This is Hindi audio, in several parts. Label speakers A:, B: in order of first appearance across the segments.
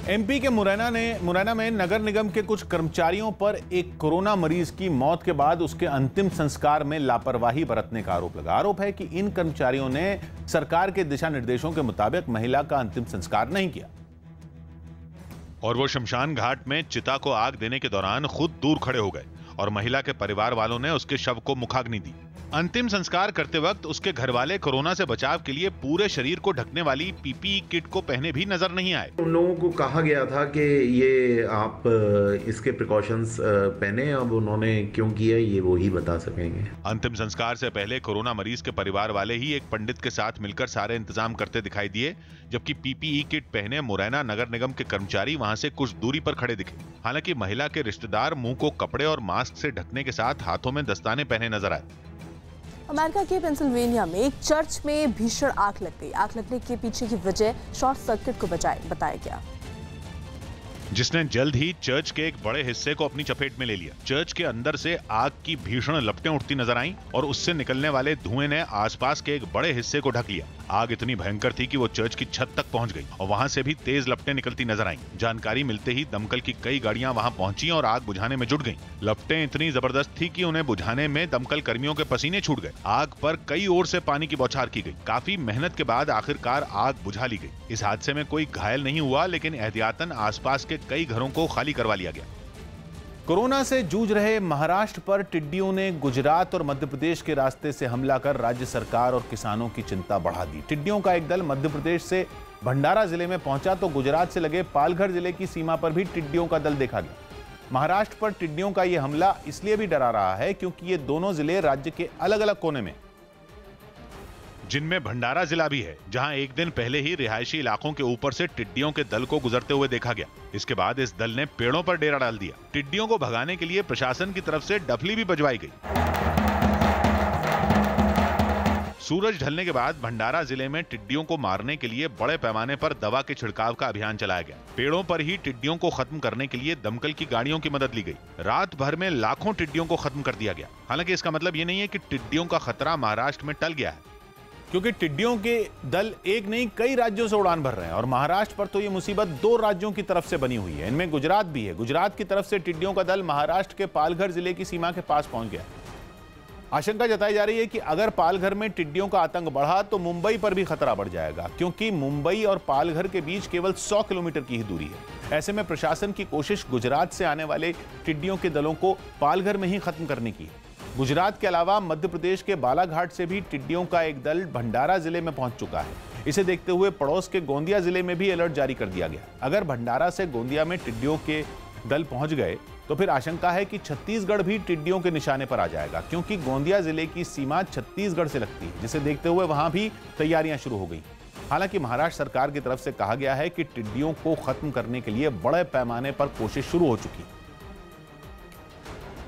A: एमपी के मुरैना में नगर निगम के कुछ कर्मचारियों पर एक कोरोना मरीज की मौत के बाद उसके अंतिम संस्कार में लापरवाही बरतने का आरोप लगा। आरोप है कि इन कर्मचारियों ने सरकार के दिशा निर्देशों के मुताबिक महिला का अंतिम संस्कार नहीं किया
B: और वो शमशान घाट में चिता को आग देने के दौरान खुद दूर खड़े हो गए और महिला के परिवार वालों ने उसके शव को मुखाग्नि दी। अंतिम संस्कार करते वक्त उसके घर वाले कोरोना से बचाव के लिए पूरे शरीर को ढकने वाली पीपीई किट को पहने भी नजर नहीं आए।
C: उन लोगों को कहा गया था कि ये आप इसके प्रिकॉशंस पहने, अब उन्होंने क्यों किया ये वो ही बता सकेंगे।
B: अंतिम संस्कार से पहले कोरोना मरीज के परिवार वाले ही एक पंडित के साथ मिलकर सारे इंतजाम करते दिखाई दिए, जबकि पीपीई किट पहने मुरैना नगर निगम के कर्मचारी वहां से कुछ दूरी पर खड़े दिखे। हालांकि महिला के रिश्तेदार मुंह को कपड़े और मास्क से ढकने के साथ हाथों में दस्ताने पहने नजर आए।
D: अमेरिका के पेंसिल्वेनिया में एक चर्च में भीषण आग लग गई। आग लगने के पीछे की वजह शॉर्ट सर्किट को बताया गया,
B: जिसने जल्द ही चर्च के एक बड़े हिस्से को अपनी चपेट में ले लिया। चर्च के अंदर से आग की भीषण लपटें उठती नजर आईं और उससे निकलने वाले धुएं ने आसपास के एक बड़े हिस्से को ढक लिया। आग इतनी भयंकर थी कि वो चर्च की छत तक पहुंच गई और वहां से भी तेज लपटें निकलती नजर आईं। जानकारी मिलते ही दमकल की कई गाड़ियां वहां पहुंची और आग बुझाने में जुट गईं। लपटें इतनी जबरदस्त थी कि उन्हें बुझाने में दमकल कर्मियों के पसीने छूट गए। आग पर कई ओर से पानी की बौछार की गई। काफी मेहनत के बाद आखिरकार आग बुझा ली गई। इस हादसे में कोई घायल नहीं हुआ, लेकिन एहतियातन आसपास के कई घरों को खाली करवा लिया गया।
A: कोरोना से जूझ रहे महाराष्ट्र पर टिड्डियों ने गुजरात और मध्य प्रदेश के रास्ते से हमला कर राज्य सरकार और किसानों की चिंता बढ़ा दी। टिड्डियों का एक दल मध्य प्रदेश से भंडारा जिले में पहुंचा तो गुजरात से लगे पालघर जिले की सीमा पर भी टिड्डियों का दल देखा गया। महाराष्ट्र पर टिड्डियों का यह हमला इसलिए भी डरा रहा है क्योंकि ये दोनों जिले राज्य के अलग अलग कोने में,
B: जिनमें भंडारा जिला भी है, जहां एक दिन पहले ही रिहायशी इलाकों के ऊपर से टिड्डियों के दल को गुजरते हुए देखा गया। इसके बाद इस दल ने पेड़ों पर डेरा डाल दिया। टिड्डियों को भगाने के लिए प्रशासन की तरफ से डफली भी बजवाई गई। सूरज ढलने के बाद भंडारा जिले में टिड्डियों को मारने के लिए बड़े पैमाने पर दवा के छिड़काव का अभियान चलाया गया। पेड़ों पर ही टिड्डियों को खत्म करने के लिए दमकल की गाड़ियों की मदद ली गई। रात भर में लाखों टिड्डियों को खत्म कर दिया गया। हालांकि इसका मतलब ये नहीं है कि टिड्डियों का खतरा महाराष्ट्र में टल गया है,
A: क्योंकि टिड्डियों के दल एक नहीं कई राज्यों से उड़ान भर रहे हैं और महाराष्ट्र पर तो ये मुसीबत 2 राज्यों की तरफ से बनी हुई है। इनमें गुजरात भी है। गुजरात की तरफ से टिड्डियों का दल महाराष्ट्र के पालघर जिले की सीमा के पास पहुंच गया। आशंका जताई जा रही है कि अगर पालघर में टिड्डियों का आतंक बढ़ा तो मुंबई पर भी खतरा बढ़ जाएगा, क्योंकि मुंबई और पालघर के बीच केवल 100 किलोमीटर की ही दूरी है। ऐसे में प्रशासन की कोशिश गुजरात से आने वाले टिड्डियों के दलों को पालघर में ही खत्म करने की है। गुजरात के अलावा मध्य प्रदेश के बालाघाट से भी टिड्डियों का एक दल भंडारा जिले में पहुंच चुका है। इसे देखते हुए पड़ोस के गोंदिया जिले में भी अलर्ट जारी कर दिया गया। अगर भंडारा से गोंदिया में टिड्डियों के दल पहुंच गए तो फिर आशंका है कि छत्तीसगढ़ भी टिड्डियों के निशाने पर आ जाएगा, क्योंकि गोंदिया जिले की सीमा छत्तीसगढ़ से लगती है, जिसे देखते हुए वहां भी तैयारियां शुरू हो गई। हालांकि महाराष्ट्र सरकार की तरफ से कहा गया है कि टिड्डियों को खत्म करने के लिए बड़े पैमाने पर कोशिश शुरू हो चुकी है।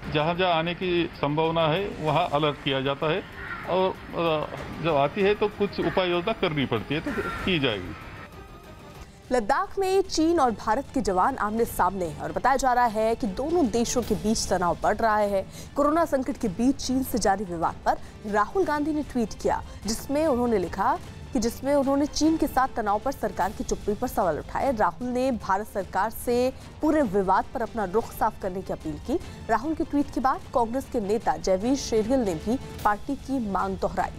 E: जहाँ जहाँ आने की संभावना है वहाँ अलर्ट किया जाता है और जब आती है तो कुछ उपाय योजना करनी पड़ती है तो की जाएगी।
D: लद्दाख में चीन और भारत के जवान आमने सामने हैं और बताया जा रहा है कि दोनों देशों के बीच तनाव बढ़ रहा है। कोरोना संकट के बीच चीन से जारी विवाद पर राहुल गांधी ने ट्वीट किया, जिसमें उन्होंने चीन के साथ तनाव पर सरकार की चुप्पी पर सवाल उठाए। राहुल ने भारत सरकार से पूरे विवाद पर अपना रुख साफ करने की अपील की। राहुल के ट्वीट के बाद कांग्रेस के नेता जयवीर शेरगिल ने भी पार्टी की मांग दोहराई।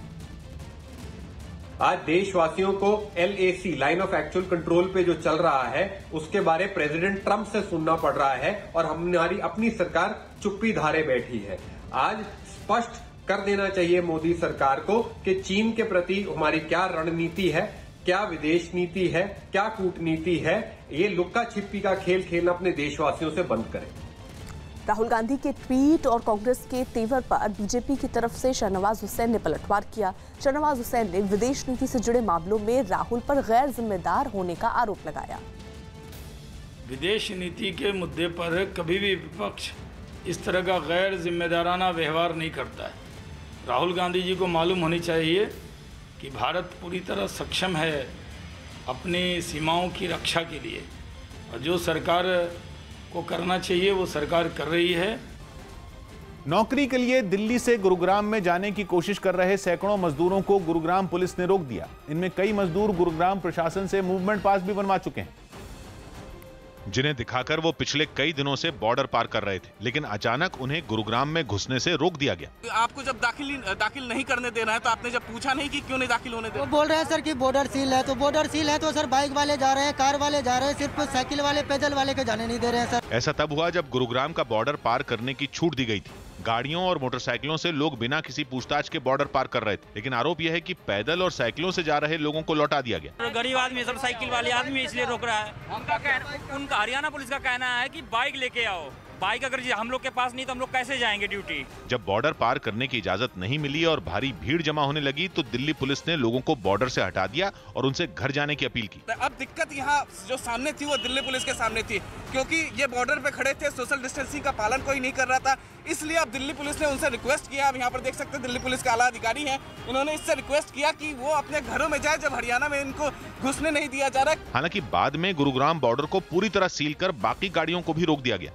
F: आज देशवासियों को LAC line of actual control पे जो चल रहा है उसके बारे प्रेसिडेंट ट्रंप से सुनना पड़ रहा है और हमारी अपनी सरकार चुप्पी धारे बैठी है। आज स्पष्ट कर देना चाहिए मोदी सरकार को कि चीन के प्रति हमारी क्या रणनीति है, क्या विदेश नीति है, क्या कूटनीति है। ये लुक्का छिपी का खेल खेलना अपने देशवासियों से बंद करें।
D: राहुल गांधी के ट्वीट और कांग्रेस के तेवर पर बीजेपी की तरफ से शाहनवाज हुसैन ने पलटवार किया। शाहनवाज हुसैन ने विदेश नीति से जुड़े मामलों में राहुल पर गैर जिम्मेदार होने का आरोप लगाया।
G: विदेश नीति के मुद्दे पर कभी भी विपक्ष इस तरह का गैर जिम्मेदाराना व्यवहार नहीं करता है। राहुल गांधी जी को मालूम होनी चाहिए कि भारत पूरी तरह सक्षम है अपनी सीमाओं की रक्षा के लिए और जो सरकार को करना चाहिए वो सरकार कर रही है।
A: नौकरी के लिए दिल्ली से गुरुग्राम में जाने की कोशिश कर रहे सैकड़ों मजदूरों को गुरुग्राम पुलिस ने रोक दिया। इनमें कई मजदूर गुरुग्राम प्रशासन से मूवमेंट पास भी बनवा चुके हैं।
B: जिन्हें दिखाकर वो पिछले कई दिनों से बॉर्डर पार कर रहे थे, लेकिन अचानक उन्हें गुरुग्राम में घुसने से रोक दिया गया।
H: आपको जब दाखिल नहीं करने देना है तो आपने जब पूछा नहीं कि क्यों नहीं दाखिल होने देना?
I: वो बोल रहे हैं सर कि बॉर्डर सील है, तो बॉर्डर सील है तो सर बाइक वाले जा रहे हैं, कार वाले जा रहे हैं, सिर्फ साइकिल वाले पैदल वाले के जाने नहीं दे रहे हैं सर।
B: ऐसा तब हुआ जब गुरुग्राम का बॉर्डर पार करने की छूट दी गई थी। गाड़ियों और मोटरसाइकिलों से लोग बिना किसी पूछताछ के बॉर्डर पार कर रहे थे, लेकिन आरोप यह है कि पैदल और साइकिलों से जा रहे लोगों को लौटा दिया गया।
J: गरीब आदमी सब साइकिल वाले आदमी इसलिए रोक रहा है। उनका हरियाणा पुलिस का कहना है कि बाइक लेके आओ, बाइक अगर हम लोग के पास नहीं तो हम लोग कैसे जाएंगे ड्यूटी।
B: जब बॉर्डर पार करने की इजाजत नहीं मिली और भारी भीड़ जमा होने लगी तो दिल्ली पुलिस ने लोगों को बॉर्डर से हटा दिया और उनसे घर जाने की अपील की।
H: अब दिक्कत यहाँ जो सामने थी वो दिल्ली पुलिस के सामने थी, क्योंकि ये बॉर्डर पे खड़े थे, सोशल डिस्टेंसिंग का पालन कोई नहीं कर रहा था, इसलिए अब दिल्ली पुलिस ने उनसे रिक्वेस्ट किया। अब यहाँ पर देख सकते हैं दिल्ली पुलिस के आला अधिकारी हैं, उन्होंने इससे रिक्वेस्ट किया कि वो अपने घरों में जाए, जब हरियाणा में इनको घुसने नहीं दिया जा रहा।
B: हालांकि बाद में गुरुग्राम बॉर्डर को पूरी तरह सील कर बाकी गाड़ियों को भी रोक दिया गया।